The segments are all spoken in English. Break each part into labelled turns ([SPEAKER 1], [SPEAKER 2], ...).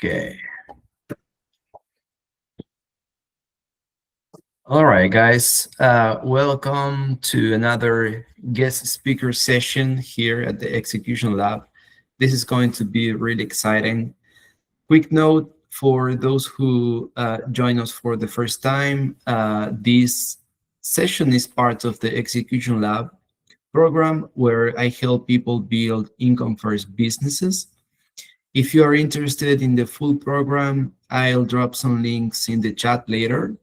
[SPEAKER 1] Okay. All right, guys. Welcome to another guest speaker session here at the Execution Lab. This is going to be really exciting. Quick note for those who join us for the first time, this session is part of the Execution Lab program where I help people build income-first businesses. If you are interested in the full program, I'll drop some links in the chat later.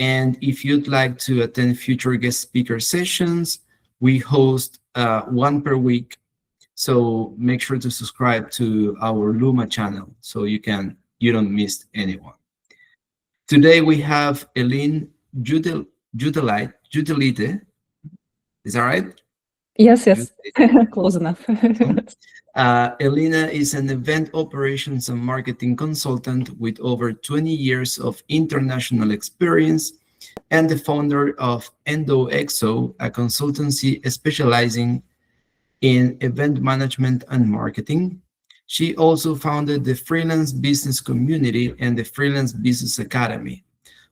[SPEAKER 1] And if you'd like to attend future guest speaker sessions, we host one per week. So make sure to subscribe to our Luma channel so you don't miss anyone. Today we have Elina Jutelyte. Is that right?
[SPEAKER 2] Yes, close enough.
[SPEAKER 1] Elina is an event operations and marketing consultant with over 20 years of international experience and the founder of Endoexo, a consultancy specializing in event management and marketing. She also founded the Freelance Business Community and the Freelance Business Academy,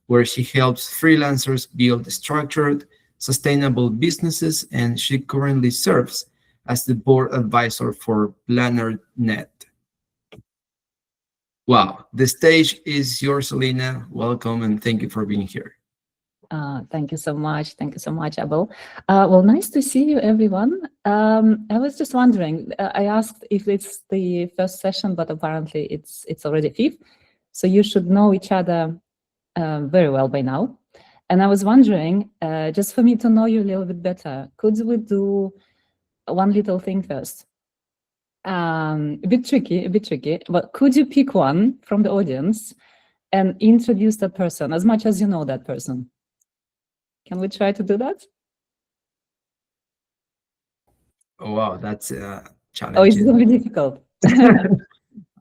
[SPEAKER 1] where she helps freelancers build structured, sustainable businesses, and she currently serves as the board advisor for Planner.net. Wow, the stage is yours, Elina. Welcome and thank you for being here.
[SPEAKER 2] Thank you so much. Thank you so much, Abel. Well, nice to see you, everyone. I was just wondering, I asked if it's the first session, but apparently it's already fifth. So you should know each other very well by now. And I was wondering, just for me to know you a little bit better, could we do one little thing first? A bit tricky, but could you pick one from the audience and introduce that person as much as you know that person? Can we try to do that?
[SPEAKER 1] Oh, wow, that's challenging.
[SPEAKER 2] Oh, it's going to be difficult.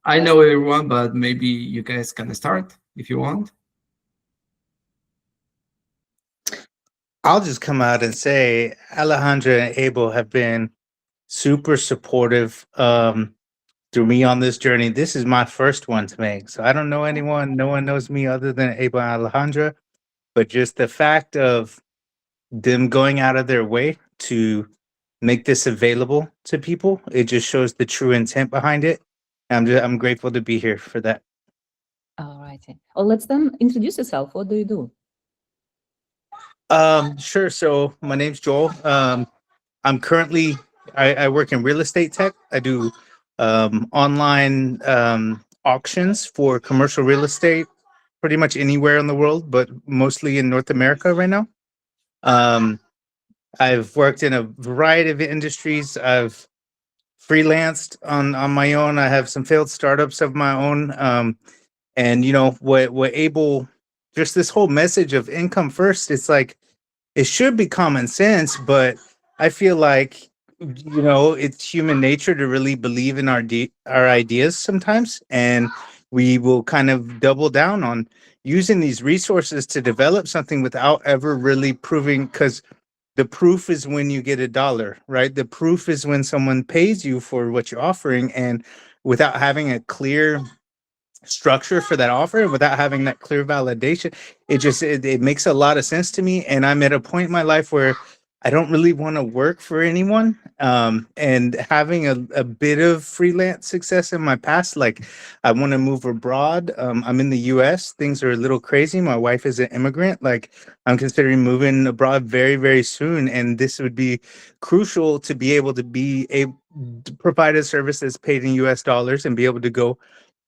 [SPEAKER 1] I know everyone, but maybe you guys can start if you want.
[SPEAKER 3] I'll just come out and say Alejandra and Abel have been super supportive through me on this journey. This is my first one to make. So I don't know anyone. No one knows me other than Abel and Alejandra. But just the fact of them going out of their way to make this available to people, it just shows the true intent behind it. I'm grateful to be here for that.
[SPEAKER 2] All right. Well, let's then introduce yourself. What do you do?
[SPEAKER 3] Sure. So my name's Joel. I'm currently, I work in real estate tech. I do online auctions for commercial real estate, pretty much anywhere in the world, but mostly in North America right now. I've worked in a variety of industries. I've freelanced on my own. I have some failed startups of my own. And you know, what Abel, just this whole message of income first, it's like, it should be common sense, but I feel like, you know, it's human nature to really believe in our ideas sometimes. And we will kind of double down on using these resources to develop something without ever really proving, because the proof is when you get $1, right? The proof is when someone pays you for what you're offering, and without having a clear structure for that offer, without having that clear validation, it makes a lot of sense to me. And I'm at a point in my life where I don't really want to work for anyone. And having a bit of freelance success in my past, like I want to move abroad. I'm in the US. Things are a little crazy. My wife is an immigrant. Like I'm considering moving abroad very, very soon. And this would be crucial to be able to provide a service that's paid in US dollars and be able to go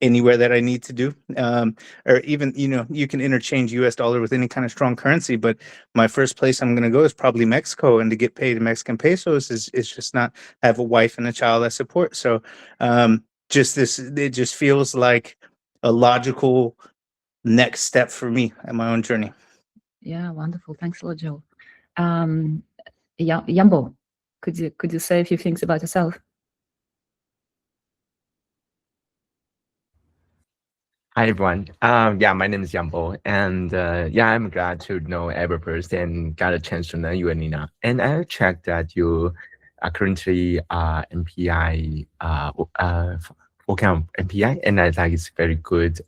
[SPEAKER 3] anywhere that I need to do, or even, you know, you can interchange US dollar with any kind of strong currency, but my first place I'm going to go is probably Mexico, and to get paid in Mexican pesos is just not. I have a wife and a child I support, so it just feels like a logical next step for me in my own journey.
[SPEAKER 2] Yeah, wonderful. Thanks a lot, Joe. Yambo, could you say a few things about yourself?
[SPEAKER 4] Hi everyone. Yeah, my name is Yambo, and yeah, I'm glad to know every person and got a chance to know you, Elina. And I checked that you are currently MPI working on MPI, and I think it's very good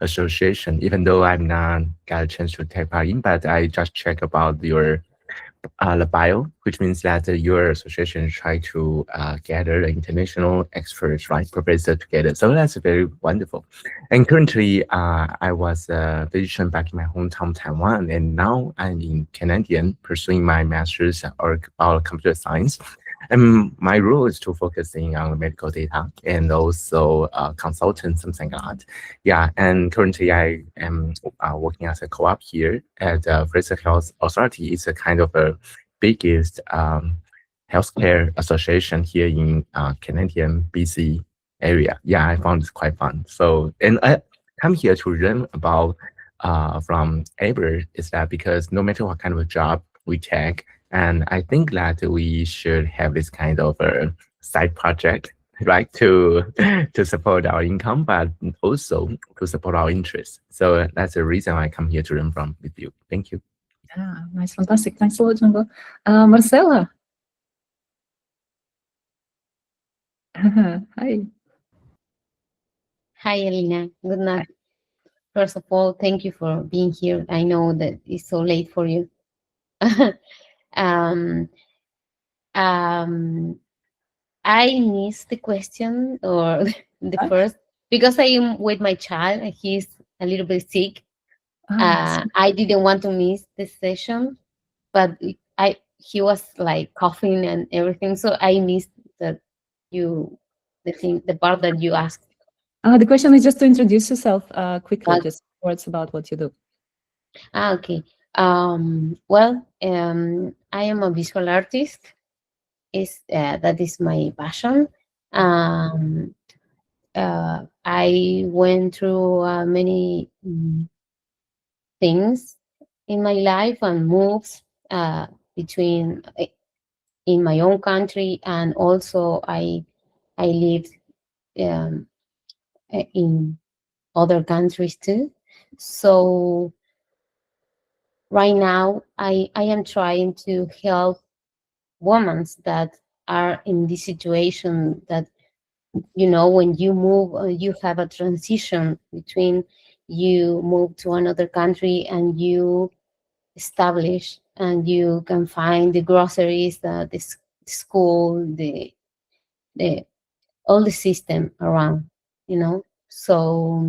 [SPEAKER 4] association. Even though I've not got a chance to take part in, but I just check about your the bio, which means that your association try to gather the international experts, right, professors together. So that's very wonderful. And currently, I was a physician back in my hometown, Taiwan, and now I'm in Canadian pursuing my master's about computer science. And my role is to focusing on medical data and also consultant, something like that. Yeah, and currently I am working as a co-op here at Fraser Health Authority. It's a kind of a biggest healthcare association here in Canadian BC area. Yeah, I found it quite fun. So, and I come here to learn about from Aber is that because no matter what kind of a job we take, and I think that we should have this kind of a side project, right, to support our income, but also to support our interests. So that's the reason I come here to learn from with you. Thank you.
[SPEAKER 2] Yeah, nice, fantastic. Thanks a lot, Jungo. Marcela. Hi.
[SPEAKER 5] Hi, Elina. Good night. First of all, thank you for being here. I know that it's so late for you. I missed the question or the first because I am with my child and he's a little bit sick. I didn't want to miss the session, but he was like coughing and everything, so I missed the part that you asked.
[SPEAKER 2] The question is just to introduce yourself quickly, just words about what you do.
[SPEAKER 5] Okay. Well, I am a visual artist. That is my passion. I went through many things in my life and moves between in my own country, and also I lived in other countries too. So right now I am trying to help women that are in this situation that, when you move, you have a transition between you move to another country and you establish and you can find the groceries, the school, the all the system around, So,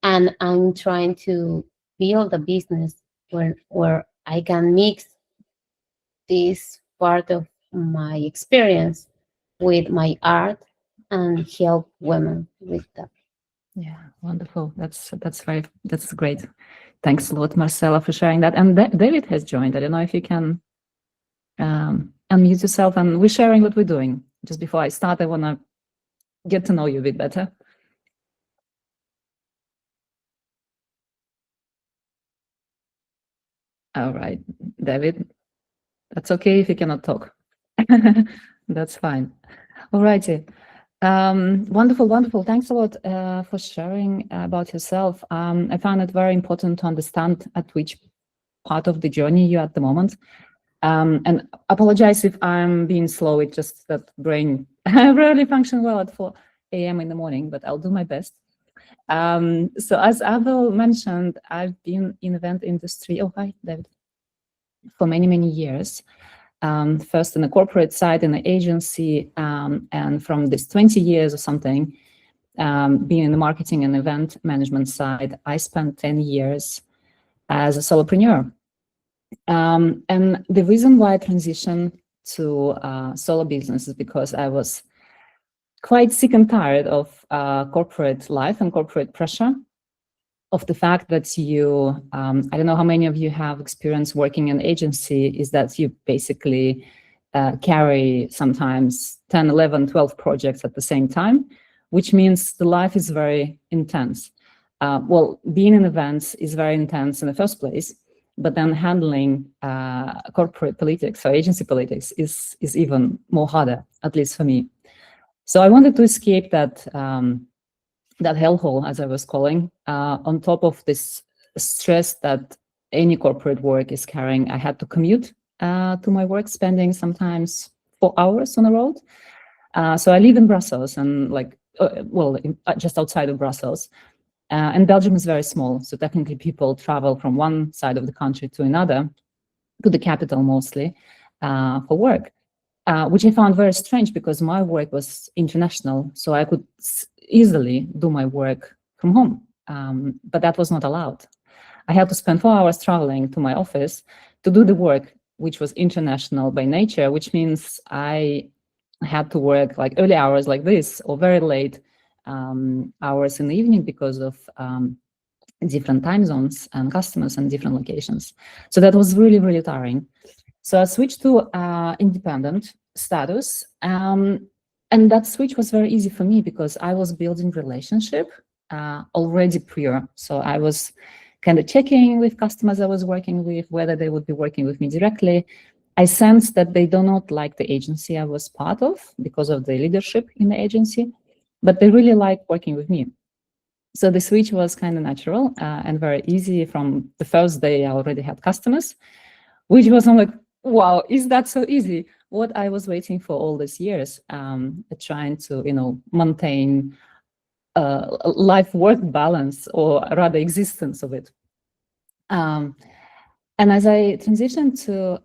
[SPEAKER 5] and I'm trying to build a business where I can mix this part of my experience with my art and help women with that.
[SPEAKER 2] Yeah, wonderful. That's great. Thanks a lot, Marcela, for sharing that. And David has joined. I don't know if you can unmute yourself, and we're sharing what we're doing. Just before I start, I want to get to know you a bit better. All right, David, that's okay if you cannot talk. That's fine. All righty. Wonderful. Thanks a lot for sharing about yourself. I found it very important to understand at which part of the journey you're at the moment. And apologize if I'm being slow. It's just that brain rarely function well at 4 a.m. in the morning, but I'll do my best. So as Abel mentioned, I've been in event industry. Oh, hi, David. For many years. First in the corporate side, in the agency, and from this 20 years or something, being in the marketing and event management side, I spent 10 years as a solopreneur. And the reason why I transitioned to solo business is because I was quite sick and tired of corporate life and corporate pressure, of the fact that you, I don't know how many of you have experience working in agency, is that you basically carry sometimes 10, 11, 12 projects at the same time, which means the life is very intense. Well, being in events is very intense in the first place, but then handling corporate politics or agency politics is even more harder, at least for me. So I wanted to escape that that hellhole, as I was calling, on top of this stress that any corporate work is carrying. I had to commute to my work, spending sometimes 4 hours on the road. So I live in Brussels, and like just outside of Brussels. And Belgium is very small, so technically people travel from one side of the country to another, to the capital mostly, for work, which I found very strange because my work was international, so I could easily do my work from home, but that was not allowed. I had to spend 4 hours traveling to my office to do the work, which was international by nature, which means I had to work like early hours like this or very late hours in the evening because of different time zones and customers and different locations. So that was really, really tiring. So I switched to independent status. And that switch was very easy for me because I was building relationship already prior. So I was kind of checking with customers I was working with, whether they would be working with me directly. I sensed that they do not like the agency I was part of because of the leadership in the agency, but they really like working with me. So the switch was kind of natural and very easy. From the first day, I already had customers, which was, I'm like, wow, is that so easy? What I was waiting for all these years, trying to, maintain life-work balance, or rather existence of it. And as I transitioned to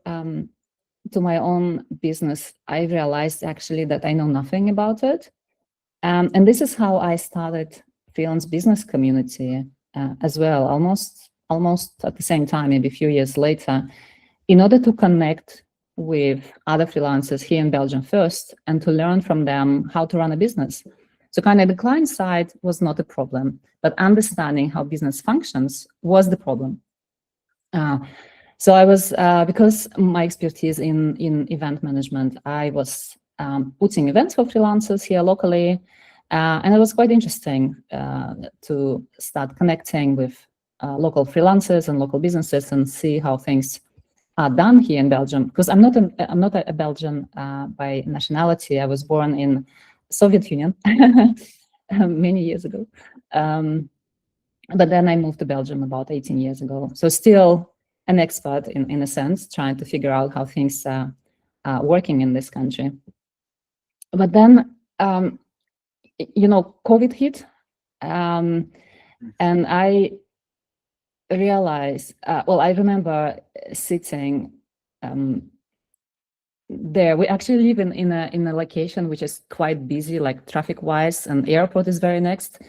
[SPEAKER 2] my own business, I realized actually that I know nothing about it. And this is how I started Freelance Business Community as well, almost at the same time, maybe a few years later, in order to connect with other freelancers here in Belgium first and to learn from them how to run a business. So kind of the client side was not a problem, but understanding how business functions was the problem. So I was, because my expertise in event management, I was putting events for freelancers here locally. And it was quite interesting to start connecting with local freelancers and local businesses and see how things are done here in Belgium. Because I'm not a Belgian by nationality. I was born in Soviet Union many years ago. But then I moved to Belgium about 18 years ago. So still an expert in a sense, trying to figure out how things are working in this country. But then, COVID hit, and I realized, I remember sitting there. We actually live in a location which is quite busy, like traffic-wise, and airport is very next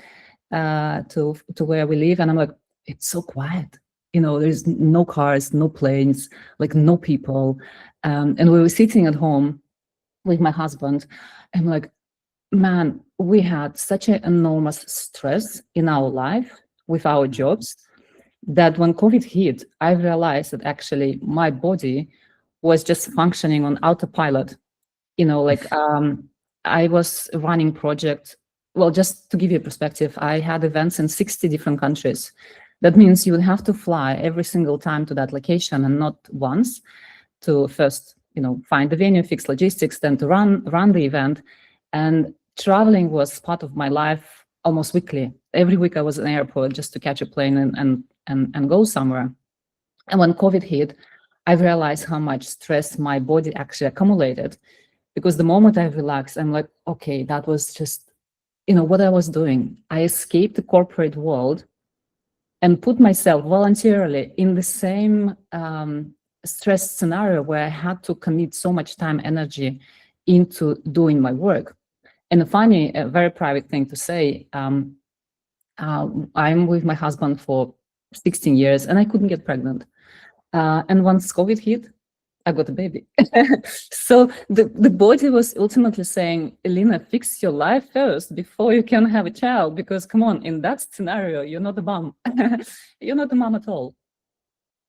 [SPEAKER 2] to where we live. And I'm like, it's so quiet. There's no cars, no planes, like no people. And we were sitting at home with my husband. I'm like, man, we had such an enormous stress in our life with our jobs that when COVID hit, I realized that actually my body was just functioning on autopilot. I was running projects. Well, just to give you a perspective, I had events in 60 different countries. That means you would have to fly every single time to that location, and not once, to first, find the venue, fix logistics, then to run the event. And traveling was part of my life almost weekly. Every week I was in the airport just to catch a plane and go somewhere. And when COVID hit, I realized how much stress my body actually accumulated, because the moment I relaxed, I'm like, okay, that was just, what I was doing. I escaped the corporate world and put myself voluntarily in the same stress scenario where I had to commit so much time, energy into doing my work. And a very private thing to say, I'm with my husband for 16 years and I couldn't get pregnant. And once COVID hit, I got a baby. So the body was ultimately saying, Elina, fix your life first before you can have a child, because come on, in that scenario, you're not a mom. You're not a mom at all.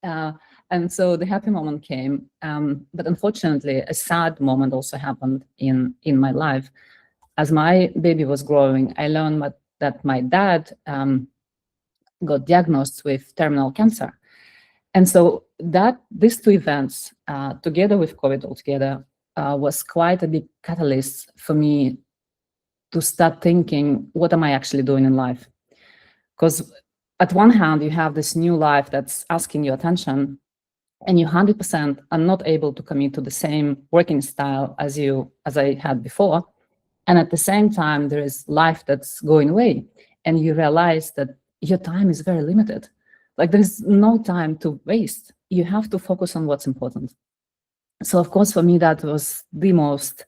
[SPEAKER 2] And so the happy moment came. But unfortunately, a sad moment also happened in my life. As my baby was growing, I learned that my dad got diagnosed with terminal cancer. And so these two events, together with COVID altogether, was quite a big catalyst for me to start thinking, what am I actually doing in life? Because at one hand, you have this new life that's asking your attention, and you 100% are not able to commit to the same working style as I had before. And at the same time, there is life that's going away, and you realize that your time is very limited. Like, there's no time to waste. You have to focus on what's important. So of course, for me, that was the most,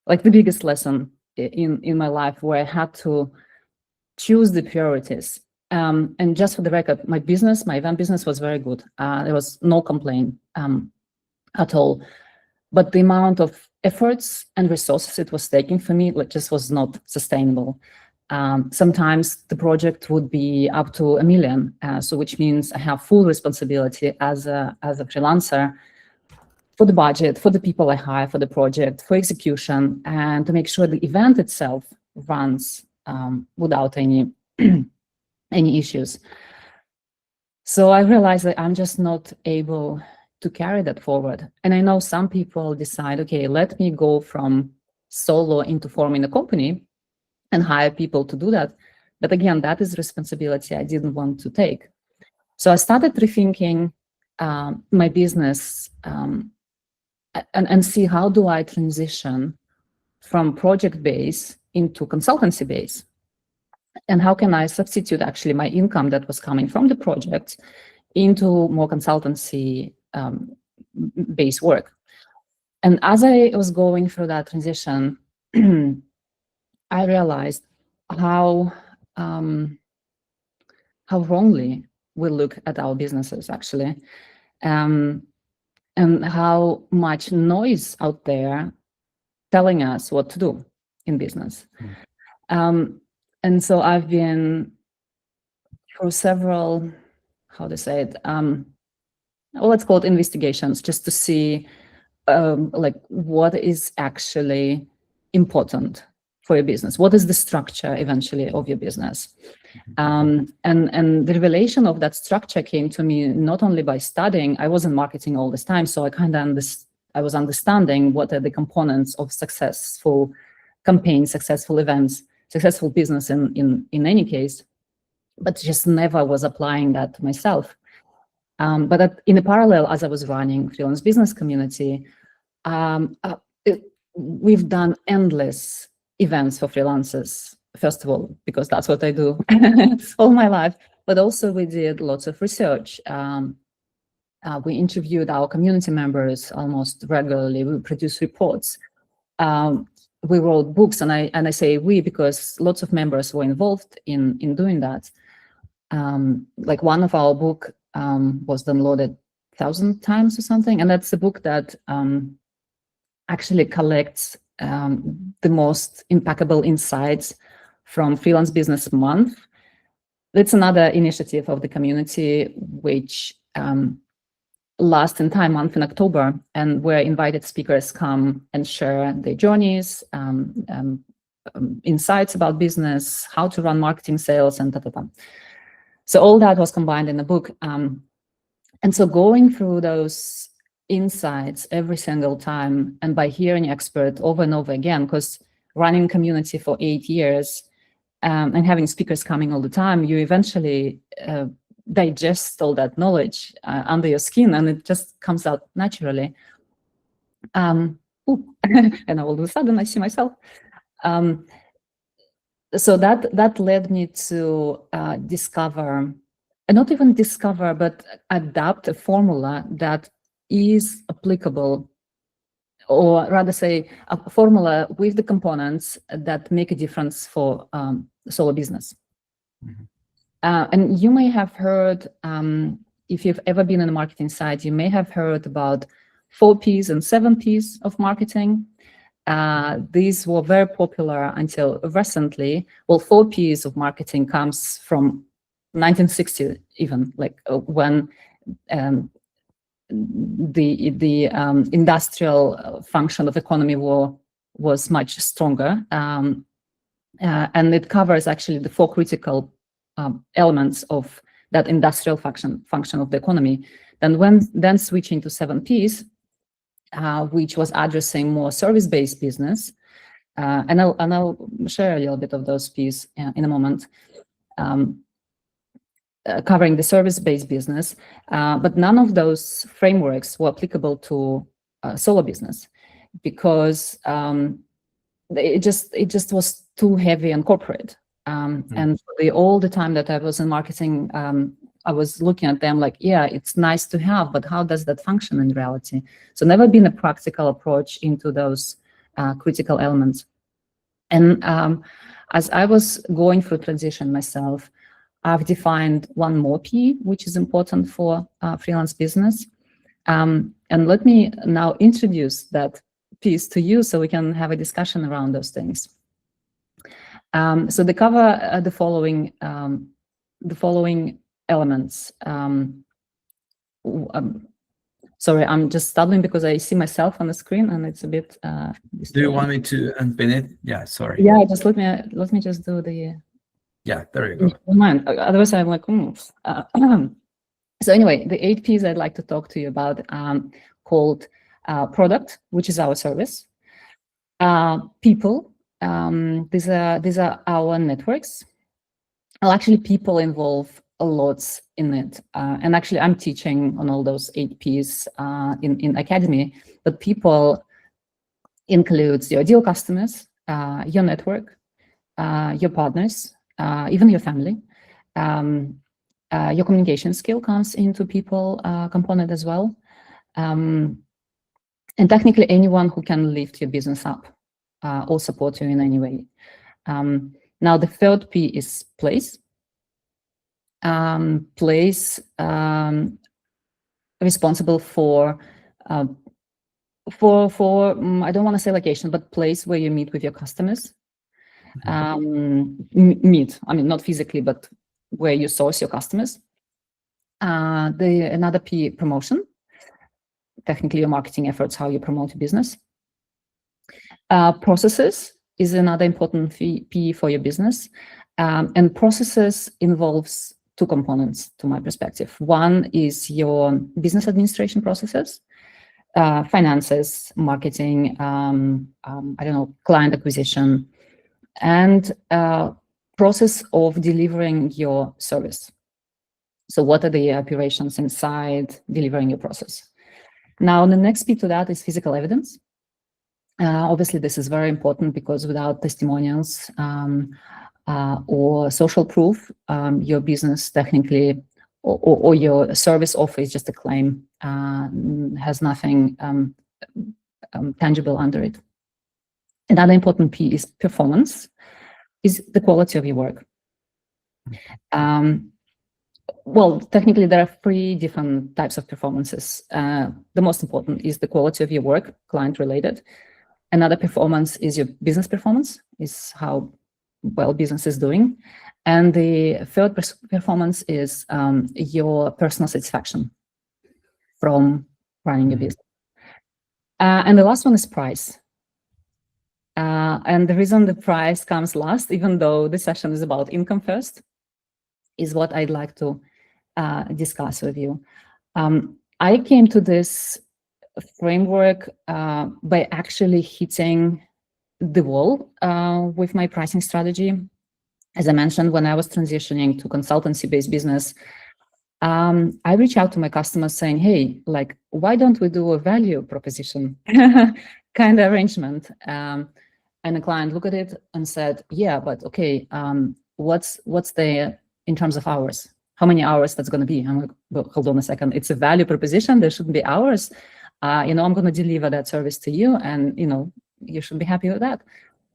[SPEAKER 2] like, the biggest lesson in my life, where I had to choose the priorities. And just for the record, my event business was very good. There was no complaint at all. But the amount of efforts and resources it was taking for me, like, just was not sustainable. Sometimes the project would be up to $1 million, so which means I have full responsibility as a freelancer for the budget, for the people I hire for the project, for execution, and to make sure the event itself runs without any any issues. So I realized that I'm just not able to carry that forward. And I know some people decide, okay, let me go from solo into forming a company and hire people to do that. But again, that is responsibility I didn't want to take. So I started rethinking my business and see, how do I transition from project base into consultancy base? And how can I substitute actually my income that was coming from the project into more consultancy based work? And as I was going through that transition, I realized how wrongly we look at our businesses, actually, and how much noise out there telling us what to do in business. And so I've been through several, how to say it, well, let's call it investigations, just to see like, what is actually important for your business. What is the structure eventually of your business? And the revelation of that structure came to me not only by studying. I was in marketing all this time, so I kind of I was understanding what are the components of successful campaigns, successful events, successful business in any case, but just never was applying that to myself. But in a parallel, as I was running Freelance Business Community, we've done endless events for freelancers, first of all, because that's what I do all my life. But also we did lots of research. We interviewed our community members almost regularly. We produced reports. We wrote books, and I say we because lots of members were involved in doing that. Like, one of our book was downloaded 1,000 times or something, and that's a book that actually collects the most impeccable insights from Freelance Business Month. It's another initiative of the community, which last entire month in October, and where invited speakers come and share their journeys, insights about business, how to run marketing, sales, and So all that was combined in the book. And so going through those insights every single time, and by hearing expert over and over again, because running community for 8 years and having speakers coming all the time, you eventually digest all that knowledge under your skin, and it just comes out naturally. And all of a sudden I see myself. So that led me to discover, and not even discover, but adapt a formula that is applicable, or rather say a formula with the components that make a difference for solo business. Mm-hmm. And you may have heard, if you've ever been on the marketing side, you may have heard about 4 Ps and 7 Ps of marketing. These were very popular until recently. Well, 4 Ps of marketing comes from 1960, even, like when the industrial function of economy was much stronger. And it covers actually the 4 critical elements of that industrial function of the economy. Then switching to 7 Ps, which was addressing more service-based business, and I'll share a little bit of those Ps in a moment, covering the service-based business, but none of those frameworks were applicable to solo business, because it just was too heavy and corporate. And all the time that I was in marketing, I was looking at them like, yeah, it's nice to have, but how does that function in reality? So never been a practical approach into those critical elements. And as I was going through transition myself, I've defined one more P, which is important for freelance business. And let me now introduce that piece to you so we can have a discussion around those things. So they cover the following elements. Sorry, I'm just stumbling because I see myself on the screen and it's a bit.
[SPEAKER 1] Do you want me to unpin it? Yeah, sorry.
[SPEAKER 2] Yeah, just let me just do the.
[SPEAKER 1] Yeah, there you go.
[SPEAKER 2] Mind. Otherwise, I'm like, So anyway, the 8 Ps I'd like to talk to you about called product, which is our service. People. These are our networks. Well, actually, people involve a lot in it, and actually, I'm teaching on all those 8 Ps in Academy. But people includes your ideal customers, your network, your partners, even your family. Your communication skill comes into people component as well, and technically anyone who can lift your business up or support you in any way. Now the third P is place. Place responsible for I don't want to say location, but place where you meet with your customers. Meet, I mean, not physically, but where you source your customers. Another P, promotion. Technically, your marketing efforts, how you promote your business. Processes is another important P for your business. And processes involves 2 components, to my perspective. One is your business administration processes, finances, marketing, I don't know, client acquisition, and process of delivering your service. So what are the operations inside delivering your process? Now, the next P to that is physical evidence. Obviously, this is very important because without testimonials or social proof, your business technically or your service offer is just a claim, has nothing tangible under it. Another important P is performance, is the quality of your work. Well, technically, there are 3 different types of performances. The most important is the quality of your work, client-related. Another performance is your business performance, is how well business is doing. And the third performance is your personal satisfaction from running your business. And the last one is price. And the reason the price comes last, even though this session is about income first, is what I'd like to discuss with you. I came to this framework by actually hitting the wall with my pricing strategy. As I mentioned, when I was transitioning to consultancy-based business, I reached out to my customers saying, hey, like, why don't we do a value proposition kind of arrangement? And the client looked at it and said, yeah, but okay, what's the, in terms of hours? How many hours that's going to be? I'm like, well, hold on a second. It's a value proposition. There shouldn't be hours. I'm going to deliver that service to you, and you should be happy with that.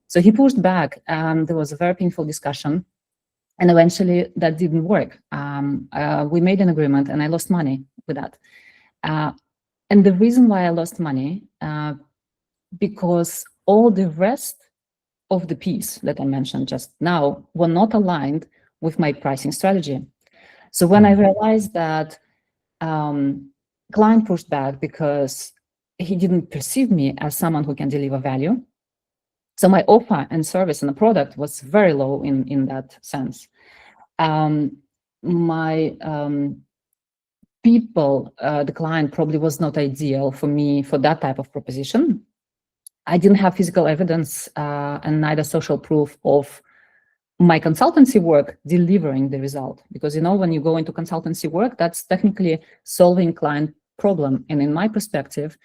[SPEAKER 2] So he pushed back. There was a very painful discussion, and eventually that didn't work. We made an agreement, and I lost money with that. And the reason why I lost money, because all the rest of the piece that I mentioned just now were not aligned with my pricing strategy. So when I realized that client pushed back because he didn't perceive me as someone who can deliver value. So my offer and service and the product was very low in that sense. My people, the client probably was not ideal for me for that type of proposition. I didn't have physical evidence and neither social proof of my consultancy work delivering the result. Because, when you go into consultancy work, that's technically solving client problem. And in my perspective,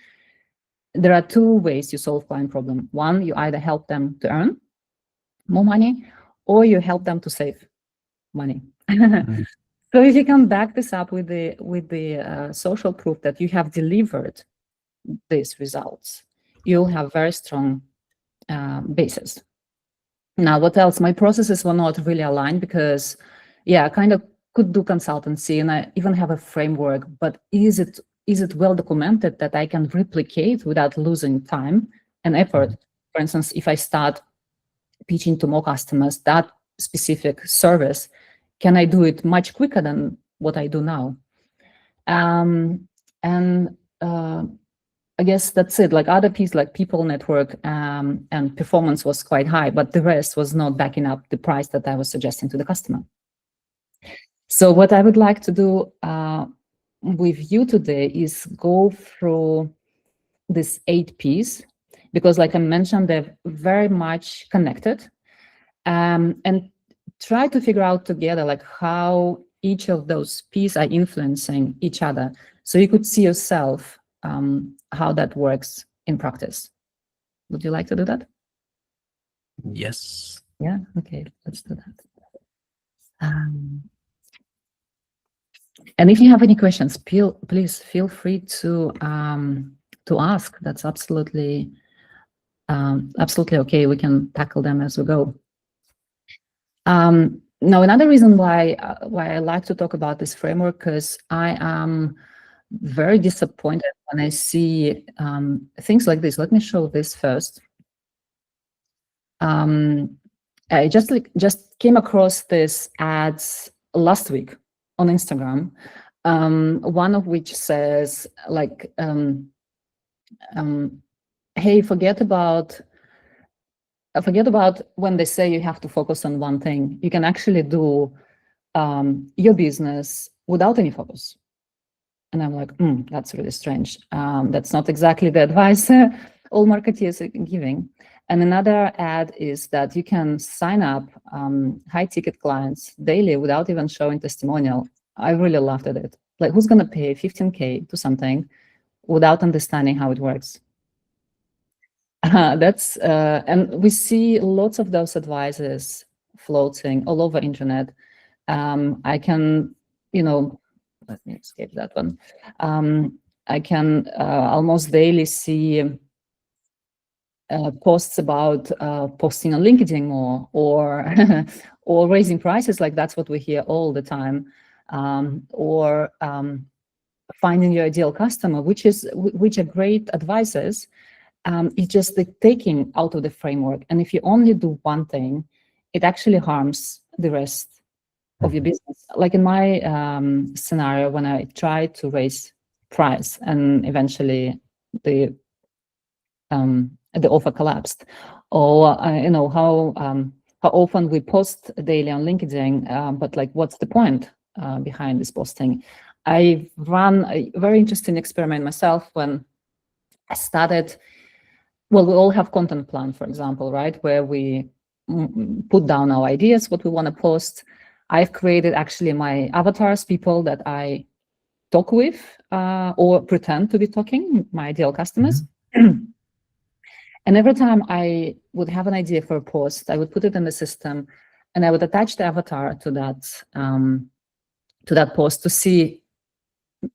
[SPEAKER 2] there are two ways you solve client problem. One, you either help them to earn more money, or you help them to save money. So if you can back this up with the social proof that you have delivered these results, you'll have very strong basis. Now, what else? My processes were not really aligned because, yeah, I kind of could do consultancy and I even have a framework, but is it well documented that I can replicate without losing time and effort? For instance, if I start pitching to more customers that specific service, can I do it much quicker than what I do now? I guess that's it. Like other pieces, like people network and performance was quite high, but the rest was not backing up the price that I was suggesting to the customer. So what I would like to do with you today is go through this 8 Ps, because like I mentioned, they're very much connected, and try to figure out together like how each of those Ps are influencing each other. So you could see yourself how that works in practice. Would you like to do that?
[SPEAKER 1] Yes.
[SPEAKER 2] Yeah, okay, let's do that. And if you have any questions, please feel free to ask. That's absolutely okay. We can tackle them as we go. Now, another reason why I like to talk about this framework, because I am very disappointed when I see things like this. Let me show this first. I just came across this ads last week on Instagram, one of which says like, hey, forget about when they say you have to focus on one thing. You can actually do your business without any focus. And I'm like, that's really strange. That's not exactly the advice all marketeers are giving. And another ad is that you can sign up high-ticket clients daily without even showing testimonial. I really laughed at it. Like, who's going to pay 15K to something without understanding how it works? And we see lots of those advices floating all over internet. I can, let me escape that one. I can almost daily see posts about posting on LinkedIn more, or or raising prices. Like that's what we hear all the time, or finding your ideal customer, which are great advices. It's just the taking out of the framework. And if you only do one thing, it actually harms the rest of your business. Like in my scenario, when I tried to raise price and eventually the offer collapsed, or how often we post daily on LinkedIn, but like, what's the point behind this posting? I ran a very interesting experiment myself when I started. Well, we all have content plan, for example, right, where we put down our ideas, what we want to post. I've created actually my avatars, people that I talk with or pretend to be talking, my ideal customers. And every time I would have an idea for a post, I would put it in the system and I would attach the avatar to that post to see,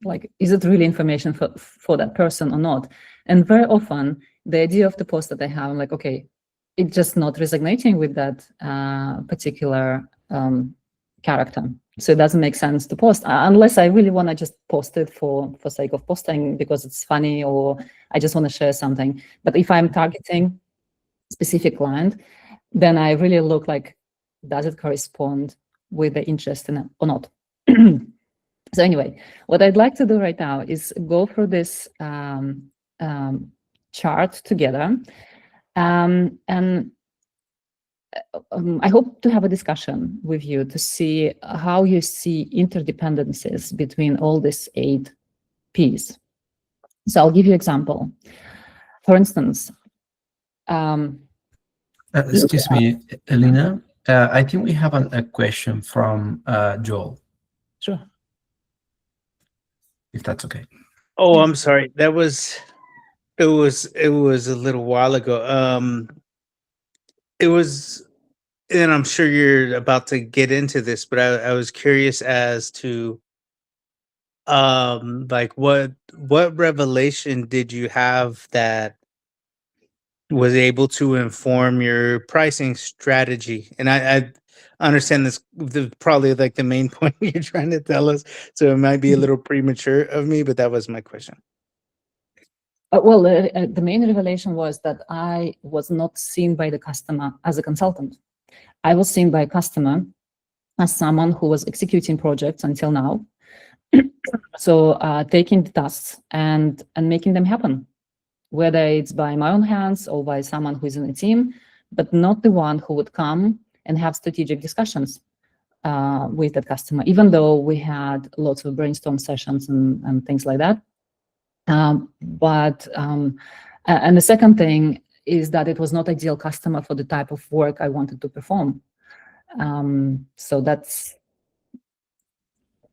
[SPEAKER 2] like, is it really information for that person or not? And very often, the idea of the post that I have, I'm like, okay, it's just not resonating with that particular character. So it doesn't make sense to post unless I really want to just post it for sake of posting because it's funny or I just want to share something. But if I'm targeting a specific client, then I really look like, does it correspond with the interest in it or not? So anyway, what I'd like to do right now is go through this chart together, and I hope to have a discussion with you to see how you see interdependencies between all these 8 Ps. So I'll give you an example. For instance,
[SPEAKER 1] excuse me, Elina. I think we have a question from Joel.
[SPEAKER 2] Sure.
[SPEAKER 1] If that's okay.
[SPEAKER 3] Oh, I'm sorry. That was It was a little while ago. It was, and I'm sure you're about to get into this, but I was curious as to like what revelation did you have that was able to inform your pricing strategy? And I understand this probably like the main point you're trying to tell us, so it might be a little premature of me, but that was my question.
[SPEAKER 2] Well, the main revelation was that I was not seen by the customer as a consultant. I was seen by a customer as someone who was executing projects until now. So taking the tasks and making them happen, whether it's by my own hands or by someone who is in a team, but not the one who would come and have strategic discussions with that customer, even though we had lots of brainstorm sessions and things like that. And the second thing is that it was not ideal customer for the type of work I wanted to perform. So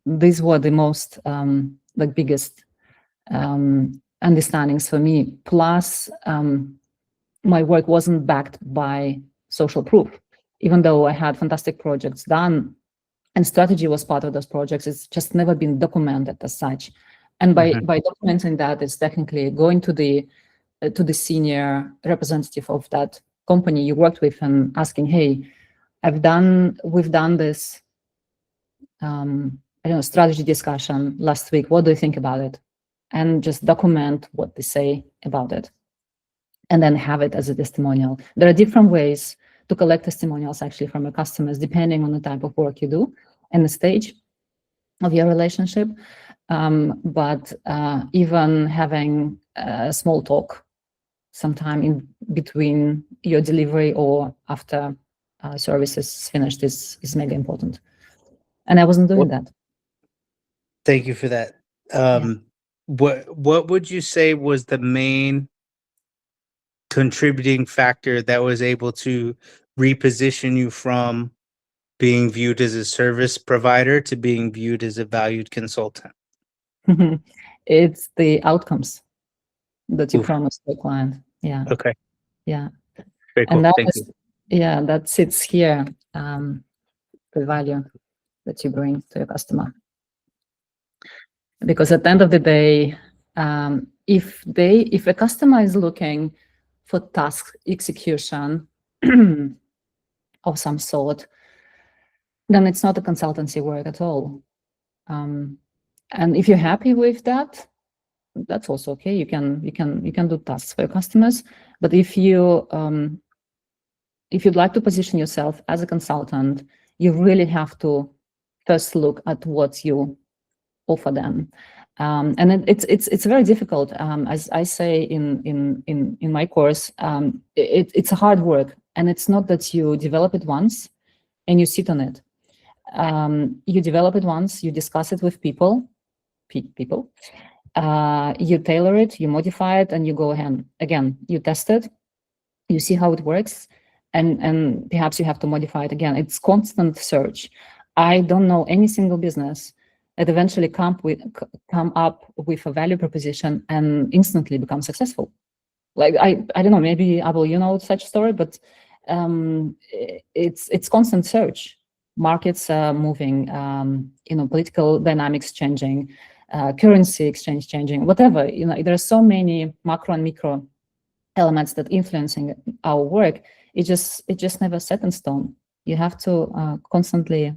[SPEAKER 2] these were the most like biggest understandings for me. Plus, my work wasn't backed by social proof, even though I had fantastic projects done and strategy was part of those projects. It's just never been documented as such. And by documenting that, it's technically going to the senior representative of that company you worked with and asking, hey, we've done this I don't know, strategy discussion last week. What do you think about it? And just document what they say about it, and then have it as a testimonial. There are different ways to collect testimonials actually from your customers, depending on the type of work you do and the stage of your relationship. But even having a small talk sometime in between your delivery or after service is finished is mega important. And I wasn't doing that.
[SPEAKER 3] Thank you for that. What would you say was the main contributing factor that was able to reposition you from being viewed as a service provider to being viewed as a valued consultant?
[SPEAKER 2] It's the outcomes that you
[SPEAKER 3] Oof.
[SPEAKER 2] promise to the client. Yeah.
[SPEAKER 3] Okay.
[SPEAKER 2] Yeah.
[SPEAKER 3] Very cool.
[SPEAKER 2] And that
[SPEAKER 3] Thank
[SPEAKER 2] is,
[SPEAKER 3] you.
[SPEAKER 2] yeah, that sits here, the value that you bring to your customer. Because at the end of the day, if a customer is looking for task execution of some sort, then it's not a consultancy work at all. And if you're happy with that, that's also okay. You can do tasks for your customers. But if you'd like to position yourself as a consultant, you really have to first look at what you offer them. And it's very difficult. As I say in my course, it's a hard work, and it's not that you develop it once and you sit on it. You develop it once, you discuss it with people, you tailor it, you modify it, and you go again. You test it, you see how it works, and perhaps you have to modify it again. It's constant search. I don't know any single business that eventually come up with a value proposition and instantly become successful. Like I don't know, maybe Abel, you know such story, but it's constant search. Markets are moving, political dynamics changing, currency exchange changing, whatever. There are so many macro and micro elements that influencing our work. It just never set in stone. You have to constantly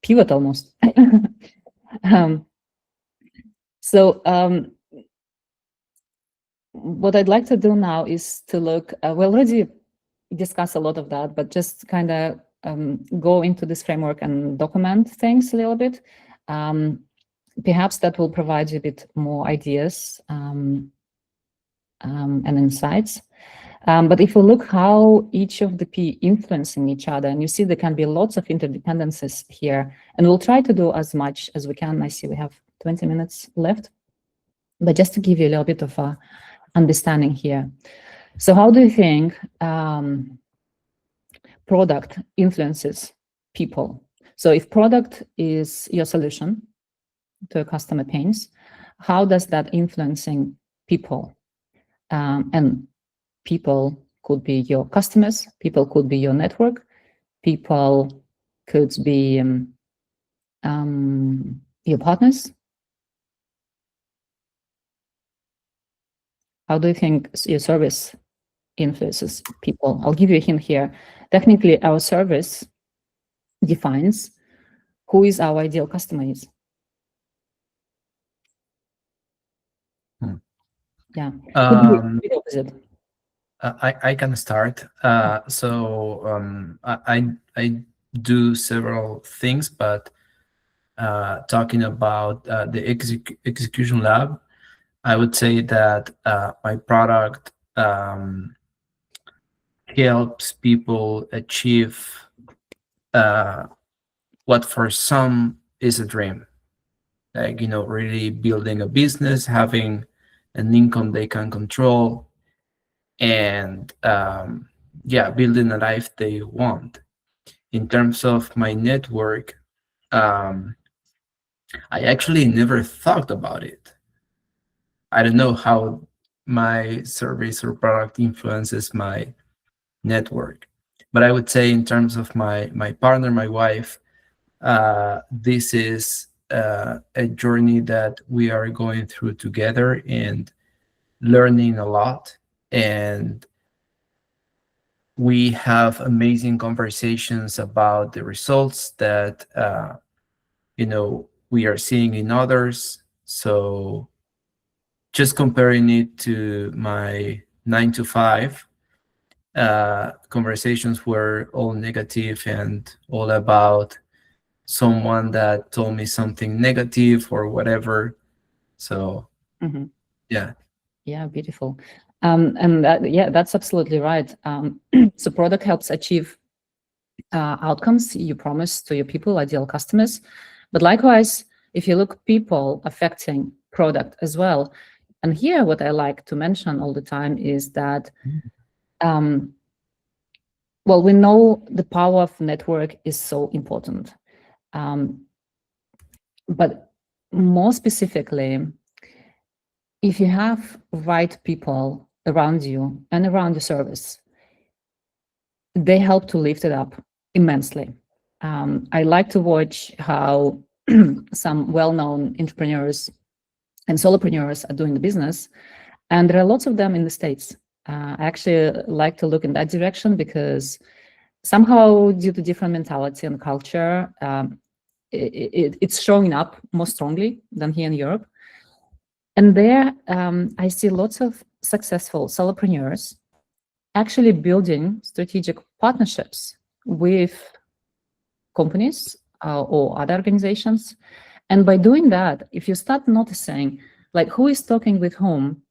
[SPEAKER 2] pivot almost. What I'd like to do now is to look, we already discussed a lot of that, but just kind of go into this framework and document things a little bit. Perhaps that will provide you a bit more ideas and insights. But if we look how each of the P influencing each other, and you see there can be lots of interdependencies here, and we'll try to do as much as we can. I see we have 20 minutes left, but just to give you a little bit of a understanding here. So how do you think product influences people? So if product is your solution to a customer pains, how does that influencing people? And people could be your customers, people could be your network, people could be your partners. How do you think your service influences people? I'll give you a hint here. Technically, our service defines who is our ideal customer is. Yeah. Could be the opposite.
[SPEAKER 1] I can start. I do several things, but talking about the execution lab, I would say that my product helps people achieve what for some is a dream, like, you know, really building a business, having an income they can control, and building a life they want. In terms of my network, I actually never thought about it. I don't know how my service or product influences my network, but I would say in terms of my partner, my wife, this is a journey that we are going through together and learning a lot. And we have amazing conversations about the results that we are seeing in others. So just comparing it to my 9 to 5, conversations were all negative and all about someone that told me something negative or whatever. So
[SPEAKER 2] Yeah, beautiful. And that's absolutely right. So product helps achieve outcomes you promise to your people, ideal customers. But likewise, if you look people affecting product as well. And here, what I like to mention all the time is that, we know the power of network is so important. But more specifically, if you have right people around you and around your service, they help to lift it up immensely. I like to watch how some well-known entrepreneurs and solopreneurs are doing the business, and there are lots of them in the States. I actually like to look in that direction because somehow, due to different mentality and culture, it's showing up more strongly than here in Europe. And there, I see lots of successful solopreneurs actually building strategic partnerships with companies or other organizations. And by doing that, if you start noticing like who is talking with whom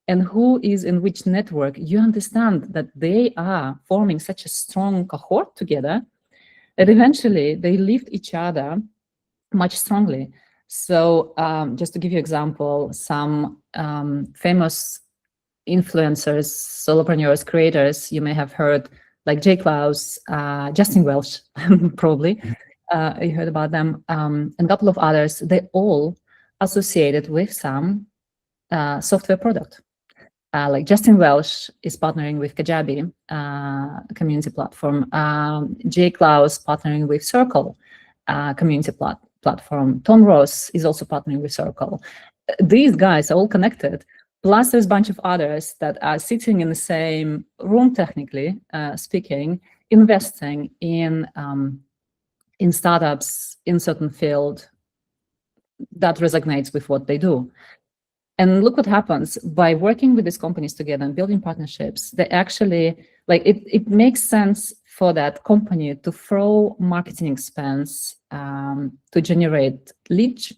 [SPEAKER 2] and who is in which network, you understand that they are forming such a strong cohort together that eventually they lift each other much strongly. So just to give you an example, some famous influencers, solopreneurs, creators, you may have heard, like Jay Klaus, Justin Welsh, probably. You heard about them, and a couple of others. They all associated with some software product. Like Justin Welsh is partnering with Kajabi, community platform. Jay Klaus partnering with Circle, community platform. Tom Ross is also partnering with Circle. These guys are all connected. Plus, there's a bunch of others that are sitting in the same room, technically speaking, investing in startups in certain field that resonates with what they do. And look what happens by working with these companies together and building partnerships. They actually, like, it makes sense for that company to throw marketing expense to generate leads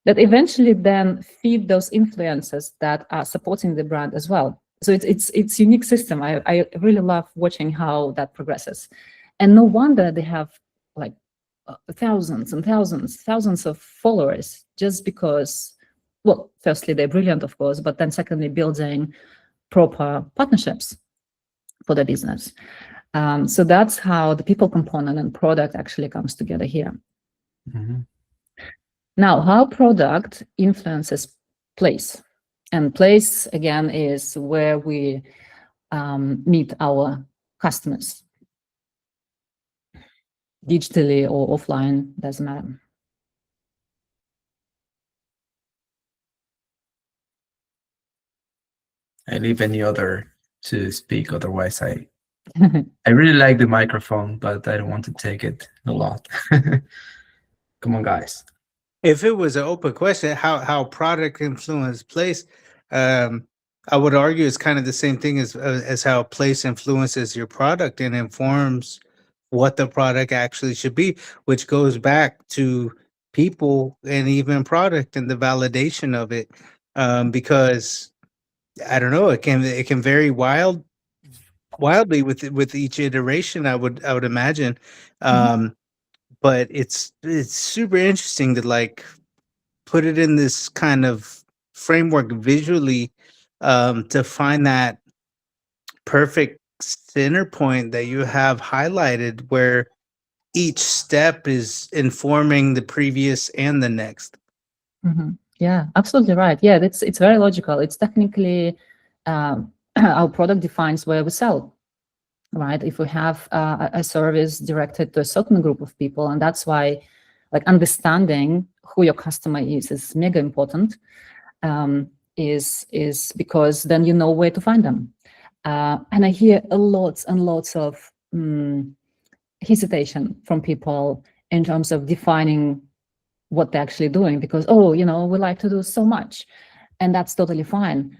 [SPEAKER 2] that eventually then feed those influencers that are supporting the brand as well. So it's unique system. I really love watching how that progresses. And no wonder they have like thousands and thousands of followers just because, well, firstly, they're brilliant, of course, but then secondly, building proper partnerships for the business. So that's how the people component and product actually comes together here.
[SPEAKER 1] Mm-hmm.
[SPEAKER 2] Now, how product influences place. And place, again, is where we meet our customers. Digitally or offline, doesn't matter.
[SPEAKER 1] I leave any other to speak, otherwise I really like the microphone, but I don't want to take it a lot. Come on, guys.
[SPEAKER 3] If it was an open question, how product influence place, I would argue it's kind of the same thing as how place influences your product and informs what the product actually should be, which goes back to people and even product and the validation of it. Because I don't know, it can vary wildly with each iteration. I would imagine, but it's super interesting to like put it in this kind of framework visually, to find that perfect center point that you have highlighted where each step is informing the previous and the next.
[SPEAKER 2] Yeah, absolutely right. Yeah, it's very logical. It's technically our product defines where we sell, right? If we have a service directed to a certain group of people, and that's why like understanding who your customer is mega important, is because then you know where to find them. And I hear lots and lots of hesitation from people in terms of defining what they're actually doing, because, oh, we like to do so much, and that's totally fine.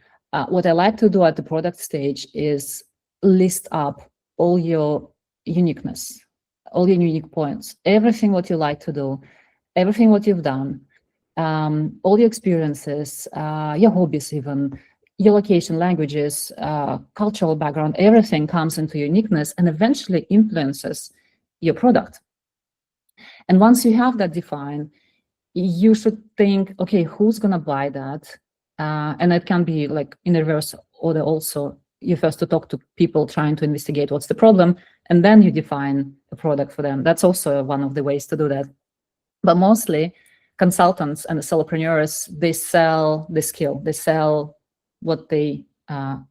[SPEAKER 2] What I like to do at the product stage is list up all your uniqueness, all your unique points, everything what you like to do, everything what you've done, all your experiences, your hobbies, even your location, languages, cultural background, everything comes into uniqueness and eventually influences your product. And once you have that defined, you should think, okay, who's going to buy that? And it can be like in the reverse order also. You first to talk to people trying to investigate what's the problem, and then you define a product for them. That's also one of the ways to do that. But mostly consultants and solopreneurs, they sell the skill, they sell what they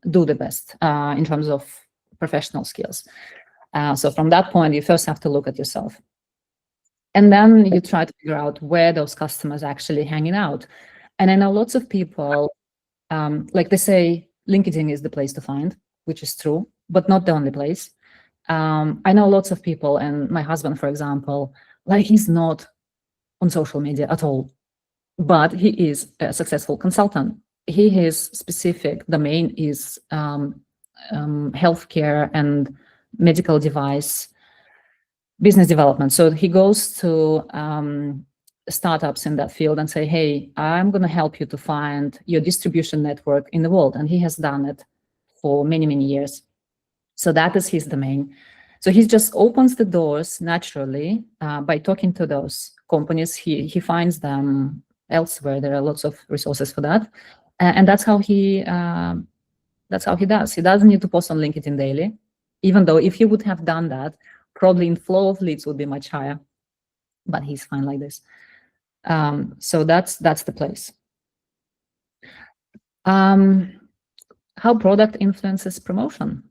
[SPEAKER 2] do the best in terms of professional skills. So from that point, you first have to look at yourself. And then you try to figure out where those customers are actually hanging out. And I know lots of people, like they say, LinkedIn is the place to find, which is true, but not the only place. I know lots of people, and my husband, for example, like he's not on social media at all, but he is a successful consultant. His specific domain is healthcare and medical device business development. So he goes to startups in that field and say, hey, I'm going to help you to find your distribution network in the world. And he has done it for many, many years. So that is his domain. So he just opens the doors naturally by talking to those companies. He finds them elsewhere. There are lots of resources for that. And that's how he does. He doesn't need to post on LinkedIn daily, even though if he would have done that, probably in flow of leads would be much higher, but he's fine like this. So that's the place. How product influences promotion.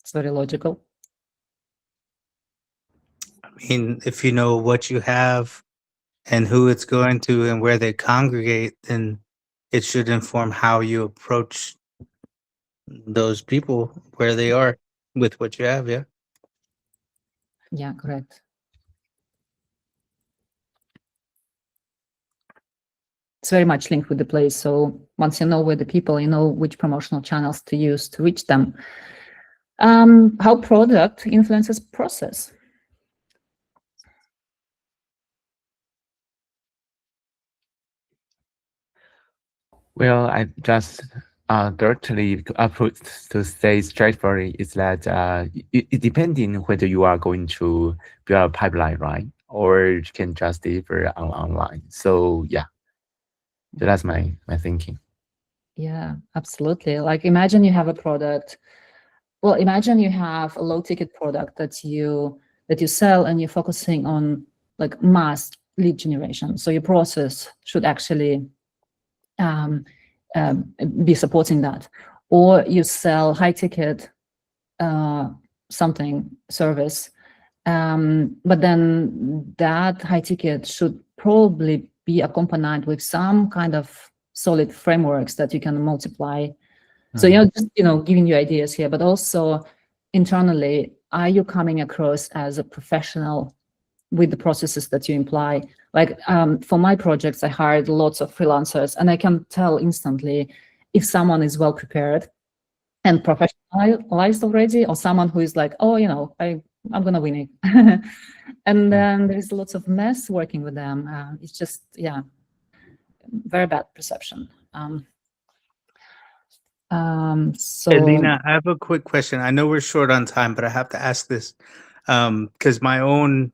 [SPEAKER 2] It's very logical.
[SPEAKER 3] I mean, if you know what you have and who it's going to and where they congregate, then it should inform how you approach those people where they are with what you have. Yeah.
[SPEAKER 2] Yeah, correct. It's very much linked with the place. So once you know where the people, you know which promotional channels to use to reach them. How product influences process.
[SPEAKER 4] Well, I just directly put to say straightforwardly is that it depending whether you are going to build a pipeline, right, or you can just deliver online. So yeah, so that's my thinking.
[SPEAKER 2] Yeah, absolutely. Like imagine you have a product well, imagine you have a low ticket product that you sell, and you're focusing on like mass lead generation. So your process should actually be supporting that. Or you sell high ticket something service, but then that high ticket should probably be accompanied with some kind of solid frameworks that you can multiply. So just giving you ideas here, but also internally, are you coming across as a professional with the processes that you imply? Like for my projects, I hired lots of freelancers, and I can tell instantly if someone is well prepared and professionalized already, or someone who is like, oh, I'm gonna win it. And then there's lots of mess working with them. It's just, very bad perception. So
[SPEAKER 3] Elina, I have a quick question. I know we're short on time, but I have to ask this because my own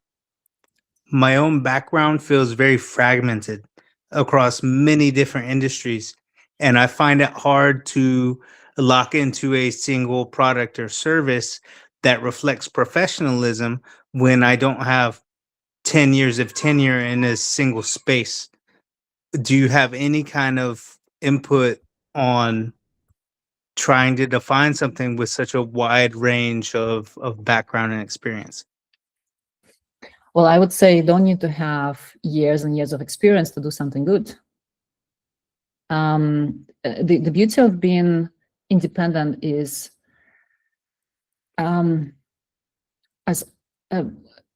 [SPEAKER 3] background feels very fragmented across many different industries, and I find it hard to lock into a single product or service that reflects professionalism when I don't have 10 years of tenure in a single space. Do you have any kind of input on trying to define something with such a wide range of background and experience?
[SPEAKER 2] well, I would say you don't need to have years and years of experience to do something good. The beauty of being independent is the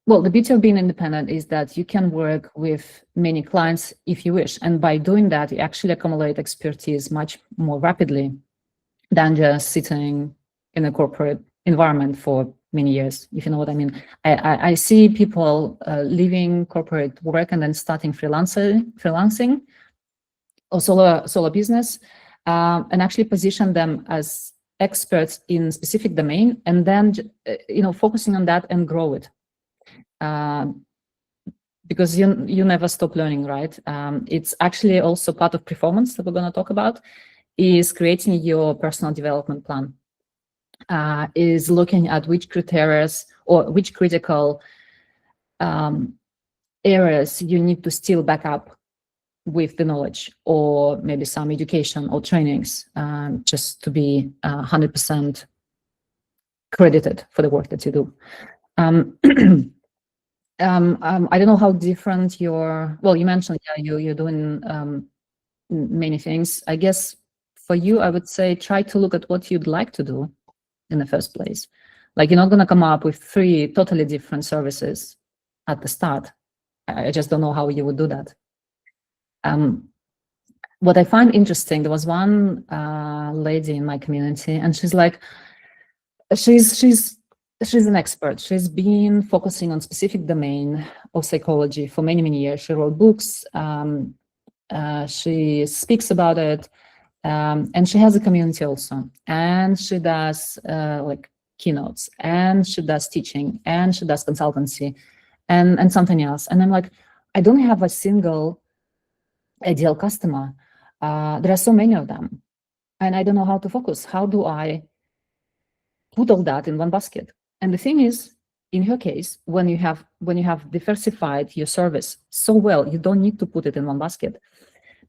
[SPEAKER 2] beauty of being independent is that you can work with many clients if you wish. And by doing that, you actually accumulate expertise much more rapidly than just sitting in a corporate environment for many years, if you know what I mean. I see people leaving corporate work and then starting freelancing or solo business, and actually position them as experts in specific domain, and then focusing on that and grow it. Because you never stop learning, right? It's actually also part of performance that we're going to talk about, is creating your personal development plan, is looking at which criteria or which critical areas you need to still back up with the knowledge, or maybe some education or trainings, just to be 100% credited for the work that you do. I don't know how different you mentioned, you're doing many things. I guess for you, I would say try to look at what you'd like to do in the first place. Like, you're not going to come up with 3 totally different services at the start. I just don't know how you would do that. What I find interesting, there was one lady in my community, and she's like, she's an expert. She's been focusing on specific domain of psychology for many, many years. She wrote books. She speaks about it, and she has a community also. And she does like keynotes, and she does teaching, and she does consultancy, and something else. And I'm like, I don't have a single ideal customer. There are so many of them, and I don't know how to focus. How do I put all that in one basket? And the thing is, in her case, when you have diversified your service so well, you don't need to put it in one basket,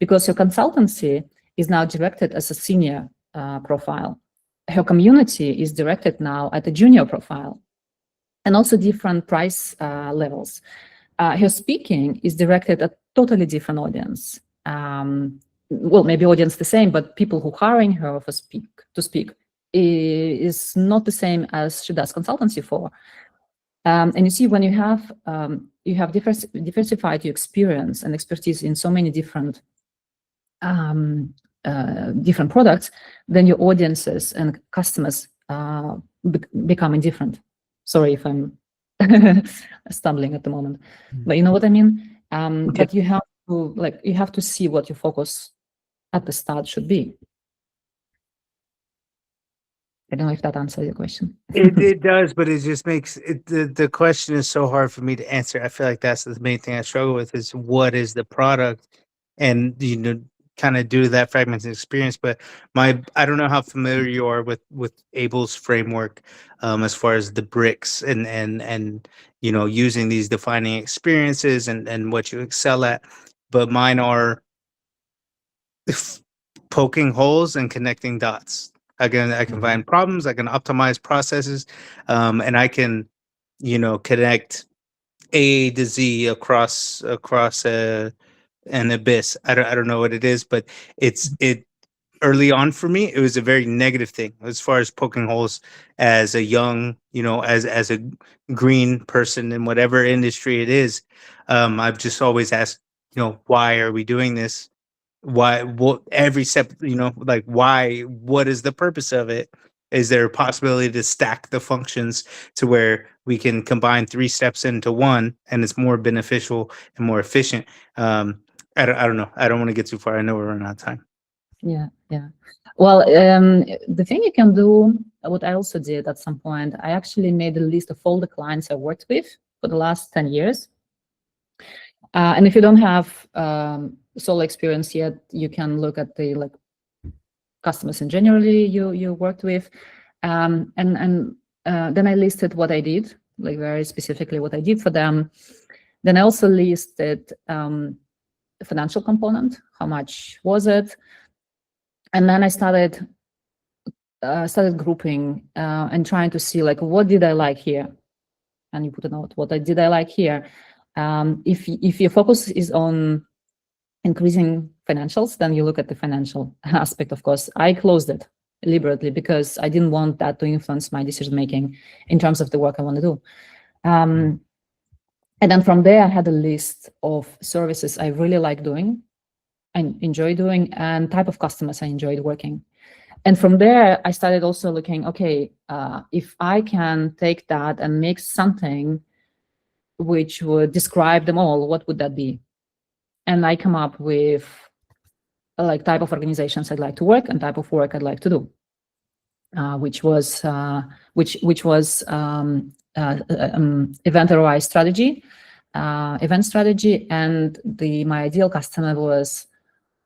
[SPEAKER 2] because your consultancy is now directed as a senior profile. Her community is directed now at a junior profile, and also different price levels. Her speaking is directed at totally different audience. Well, maybe audience the same, but people who hiring her to speak is not the same as she does consultancy for. And you see, when you have diversified your experience and expertise in so many different products, then your audiences and customers becoming different. Sorry if I'm stumbling at the moment, but you know what I mean. But you have to see what your focus at the start should be. I don't know if that answers your question.
[SPEAKER 3] It does, but it just makes it, the question is so hard for me to answer. I feel like that's the main thing I struggle with, is what is the product, and kind of due to that fragmented experience. But I don't know how familiar you are with Abel's framework, as far as the bricks and you know, using these defining experiences and what you excel at. But mine are poking holes and connecting dots. I can find problems, I can optimize processes, and I can, you know, connect A to Z across an abyss. I don't know what it is, but it early on for me, it was a very negative thing as far as poking holes as a young, you know, as a green person in whatever industry it is. I've just always asked, you know, why are we doing this? Why, what, every step, you know, like, why, what is the purpose of it? Is there a possibility to stack the functions to where we can combine 3 steps into one and it's more beneficial and more efficient? I don't know. I don't want to get too far. I know we're running out of time.
[SPEAKER 2] Yeah. Well, the thing you can do, what I also did at some point, I actually made a list of all the clients I worked with for the last 10 years. And if you don't have solo experience yet, you can look at the customers in generally you worked with, and then I listed what I did, like very specifically what I did for them. Then I also listed the financial component, how much was it, and then I started grouping and trying to see like what did I like here, and you put a note what did I like here. If your focus is on increasing financials, then you look at the financial aspect. Of course, I closed it deliberately because I didn't want that to influence my decision making in terms of the work I want to do. And then from there, I had a list of services I really like doing and enjoy doing, and type of customers I enjoyed working. And from there, I started also looking, okay, if I can take that and make something which would describe them all, what would that be? And I come up with like type of organizations I'd like to work and type of work I'd like to do, which was event ROI strategy, event strategy, and my ideal customer was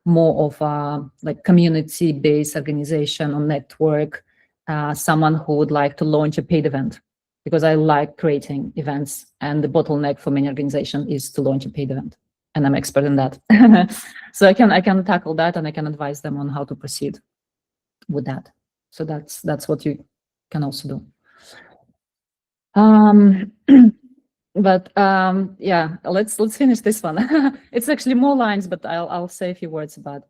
[SPEAKER 2] more of a like community-based organization or network, someone who would like to launch a paid event, because I like creating events, and the bottleneck for many organizations is to launch a paid event, and I'm expert in that. So I can tackle that, and I can advise them on how to proceed with that. So that's what you can also do. But yeah, let's finish this one. It's actually more lines, but I'll say a few words about.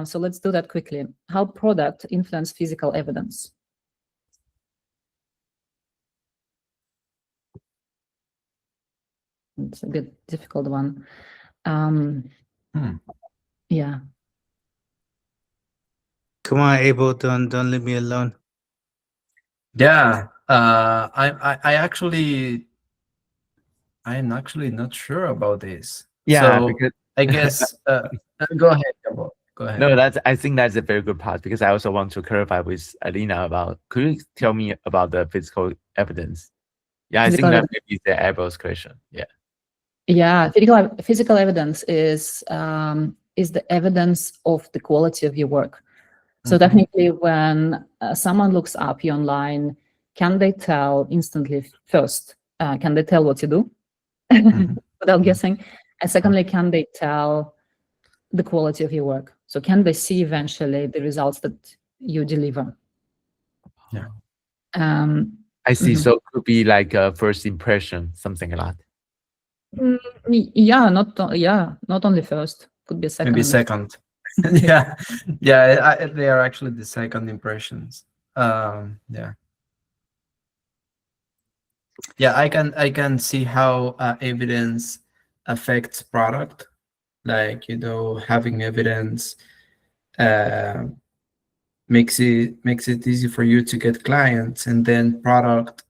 [SPEAKER 2] So let's do that quickly. How product influence physical evidence. It's a bit difficult one. Yeah.
[SPEAKER 3] Come on, Abel, don't leave me alone.
[SPEAKER 1] Yeah, I'm actually not sure about this.
[SPEAKER 4] Yeah,
[SPEAKER 1] so
[SPEAKER 4] because
[SPEAKER 1] I guess go ahead, Gabo. Go ahead.
[SPEAKER 4] no, I think that's a very good part, because I also want to clarify with Elina about. Could you tell me about the physical evidence? Yeah, I think that maybe is the Abel's question. Yeah.
[SPEAKER 2] Yeah, physical evidence is the evidence of the quality of your work. So technically, when someone looks up you online, can they tell instantly first? Can they tell what you do without guessing? And secondly, can they tell the quality of your work? So can they see eventually the results that you deliver?
[SPEAKER 1] Yeah.
[SPEAKER 4] I see. So it could be like a first impression, something like that.
[SPEAKER 2] Yeah, not only first. Could be second.
[SPEAKER 1] Maybe second. yeah, they are actually the second impressions. Yeah, I can see how evidence affects product. Like, having evidence makes it easy for you to get clients, and then product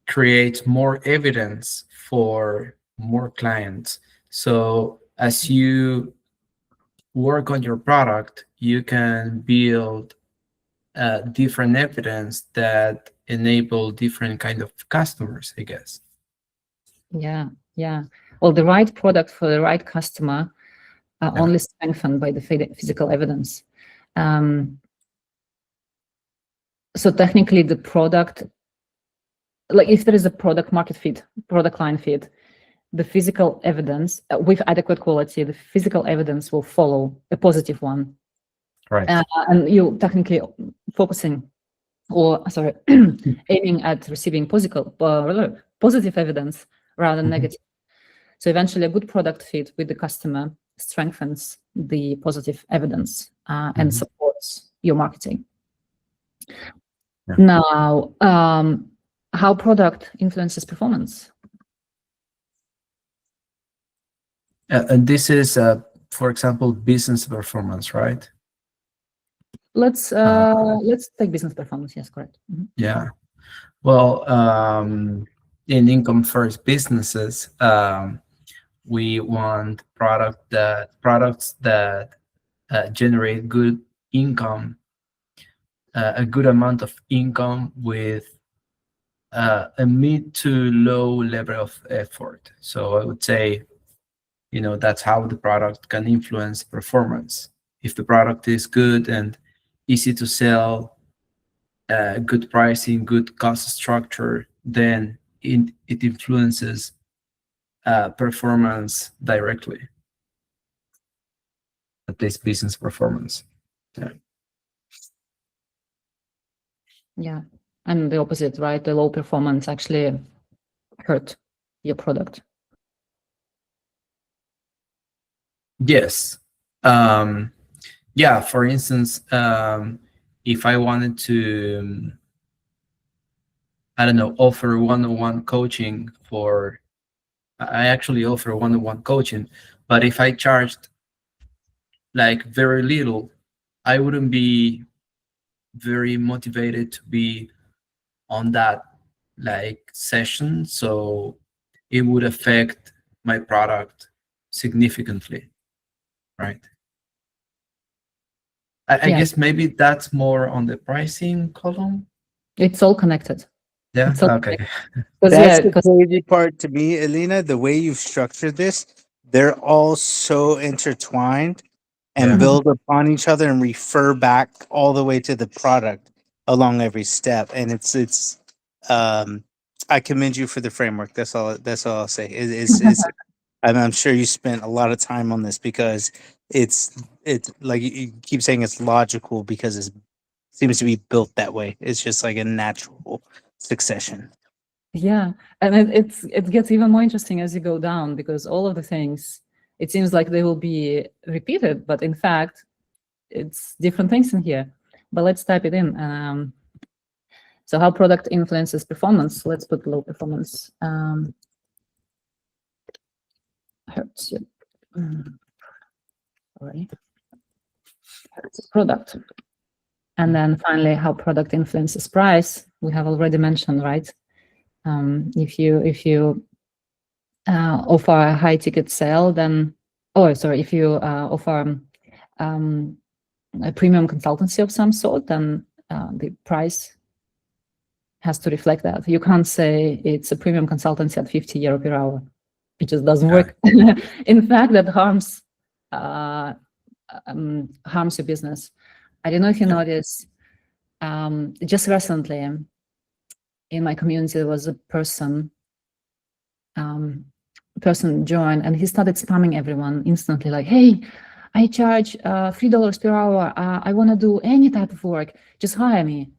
[SPEAKER 1] create more evidence for more clients. So as you work on your product, you can build different evidence that enable different kind of customers, I guess.
[SPEAKER 2] Yeah. Well, the right product for the right customer only strengthened by the physical evidence. So technically the product, like if there is a product market fit, product line fit, the physical evidence with adequate quality, the physical evidence will follow a positive one.
[SPEAKER 1] Right.
[SPEAKER 2] And you technically focusing, or sorry, aiming at receiving positive evidence rather than negative. So eventually a good product fit with the customer strengthens the positive evidence and supports your marketing.
[SPEAKER 1] Yeah.
[SPEAKER 2] Now, how product influences performance?
[SPEAKER 1] And this is, for example, business performance, right?
[SPEAKER 2] Let's take business performance. Yes, correct.
[SPEAKER 1] Yeah. Well, in income first businesses, we want products that generate good income, a good amount of income with a mid to low level of effort. So I would say, that's how the product can influence performance. If the product is good and easy to sell, good pricing, good cost structure, then it influences performance directly, at least business performance.
[SPEAKER 2] Yeah, and the opposite, right? The low performance actually hurt your product.
[SPEAKER 1] Yes. Yeah, for instance, if I wanted to, I don't know, offer one-on-one coaching I actually offer one-on-one coaching, but if I charged like very little, I wouldn't be very motivated to be on that like session. So it would affect my product significantly, right? I guess maybe that's more on the pricing column.
[SPEAKER 2] It's all connected.
[SPEAKER 1] Yeah.
[SPEAKER 2] It's all
[SPEAKER 1] Okay.
[SPEAKER 3] That's the crazy part to me, Elina. The way you've structured this, they're all so intertwined and
[SPEAKER 1] Yeah.
[SPEAKER 3] build upon each other and refer back all the way to the product along every step. And it's I commend you for the framework. That's all I'll say. I'm sure you spent a lot of time on this because it's like you keep saying it's logical because it seems to be built that way. It's just like a natural succession.
[SPEAKER 2] Yeah, and it gets even more interesting as you go down, because all of the things, it seems like they will be repeated, but in fact, it's different things in here. But let's type it in. So how product influences performance? Let's put low performance. Hurts you. Sorry. Hurts product. And then finally, how product influences price. We have already mentioned, right? If you offer a high ticket sale, then, if you offer a premium consultancy of some sort, then the price has to reflect that. You can't say it's a premium consultancy at 50 euro per hour. It just doesn't work. In fact, that harms your business. I don't know if you noticed, just recently in my community, there was a person joined, and he started spamming everyone instantly, like, hey, I charge $3 per hour. I want to do any type of work. Just hire me.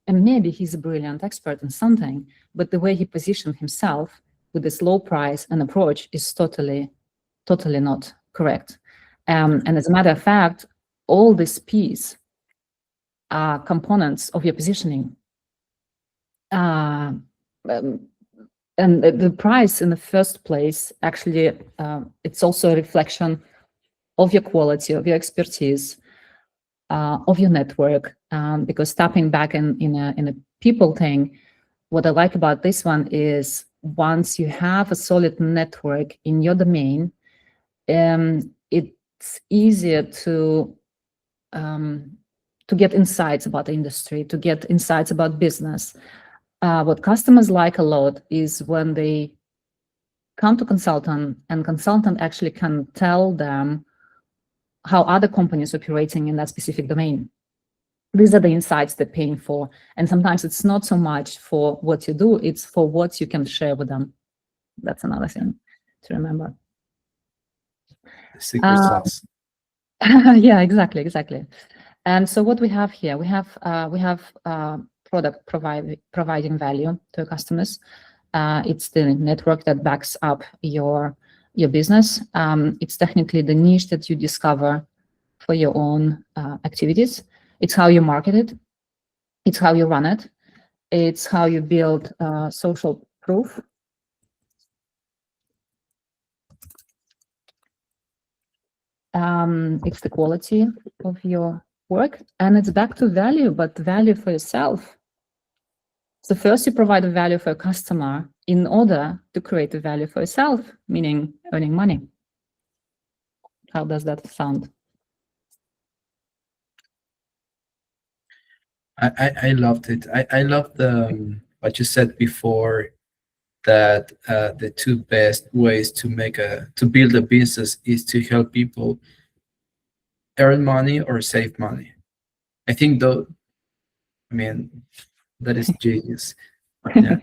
[SPEAKER 2] And maybe he's a brilliant expert in something, but the way he positioned himself with this low price and approach is totally not correct. And as a matter of fact, all these P's are components of your positioning. And the price in the first place, actually, it's also a reflection of your quality, of your expertise, of your network. Because tapping back in a people thing, what I like about this one is once you have a solid network in your domain, it's easier to get insights about the industry, to get insights about business. What customers like a lot is when they come to consultant, and consultant actually can tell them how other companies operating in that specific domain. These are the insights they're paying for. And sometimes it's not so much for what you do, it's for what you can share with them. That's another thing to remember.
[SPEAKER 1] Secret sauce.
[SPEAKER 2] Yeah, exactly. And so what we have here, we have product providing value to customers. It's the network that backs up your business. It's technically the niche that you discover for your own activities. It's how you market it. It's how you run it. It's how you build social proof. It's the quality of your work, and it's back to value, but value for yourself. So first you provide a value for a customer in order to create a value for yourself, meaning earning money. How does that sound?
[SPEAKER 1] I loved it. I loved what you said before, that the two best ways to build a business is to help people earn money or save money. I think though, I mean, that is genius. Yeah.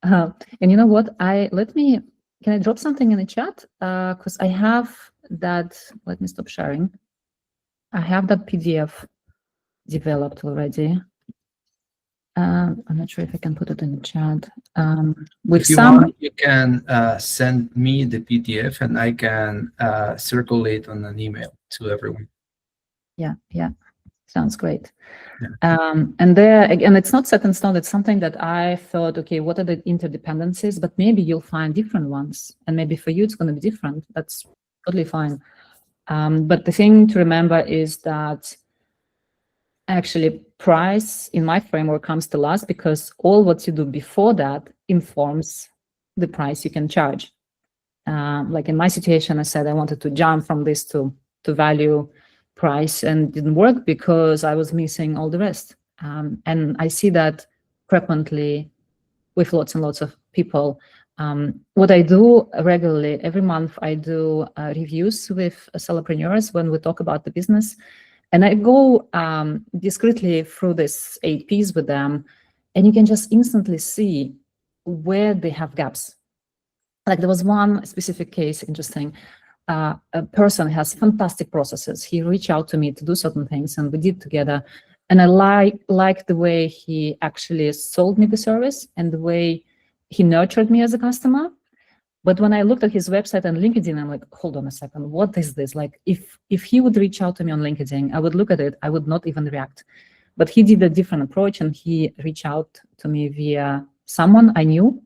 [SPEAKER 2] And you know what? Can I drop something in the chat? Because I have that. Let me stop sharing. I have that PDF developed already. I'm not sure if I can put it in the chat.
[SPEAKER 1] If you want, you can send me the PDF and I can circulate on an email to everyone.
[SPEAKER 2] Yeah, sounds great. Yeah. And there again, it's not set in stone. It's something that I thought, okay, what are the interdependencies? But maybe you'll find different ones, and maybe for you it's going to be different. That's totally fine. But the thing to remember is that actually price in my framework comes to last, because all what you do before that informs the price you can charge. Like in my situation, I said I wanted to jump from this to value price, and didn't work because I was missing all the rest. And I see that frequently with lots and lots of people. What I do regularly, every month, I do reviews with solopreneurs when we talk about the business. And I go discreetly through this 8 Ps with them, and you can just instantly see where they have gaps. Like there was one specific case, interesting. A person has fantastic processes. He reached out to me to do certain things, and we did together. And I like the way he actually sold me the service and the way he nurtured me as a customer. But when I looked at his website and LinkedIn, I'm like, hold on a second, what is this? Like, if he would reach out to me on LinkedIn, I would look at it, I would not even react. But he did a different approach, and he reached out to me via someone I knew.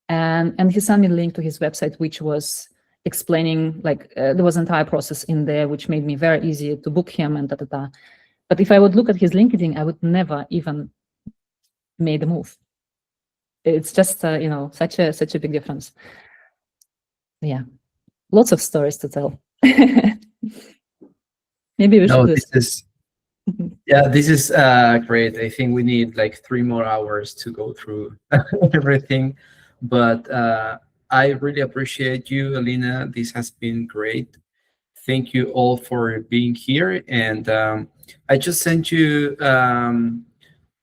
[SPEAKER 2] And he sent me a link to his website, which was explaining, like, there was an entire process in there, which made me very easy to book him and da-da-da. But if I would look at his LinkedIn, I would never even made a move. It's just, such a big difference. Yeah, lots of stories to tell. Maybe we should do this.
[SPEAKER 1] This is great. I think we need like 3 more hours to go through everything. But I really appreciate you, Elina. This has been great. Thank you all for being here. And I just sent you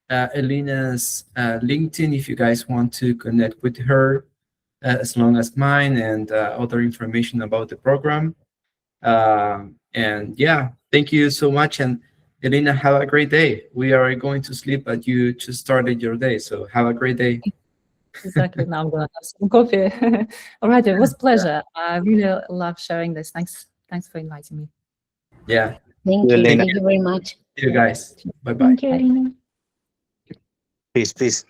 [SPEAKER 1] Elina's LinkedIn if you guys want to connect with her, as long as mine, and other information about the program. And yeah, thank you so much. And Elina, have a great day. We are going to sleep, but you just started your day, so have a great day.
[SPEAKER 2] Exactly. Now I'm going to have some coffee. All right, it was a pleasure. I really love sharing this. Thanks for inviting me.
[SPEAKER 1] Yeah.
[SPEAKER 5] Thank you. Thank you very much.
[SPEAKER 1] See you guys. Bye-bye.
[SPEAKER 5] Thank you, Elina.
[SPEAKER 3] Peace.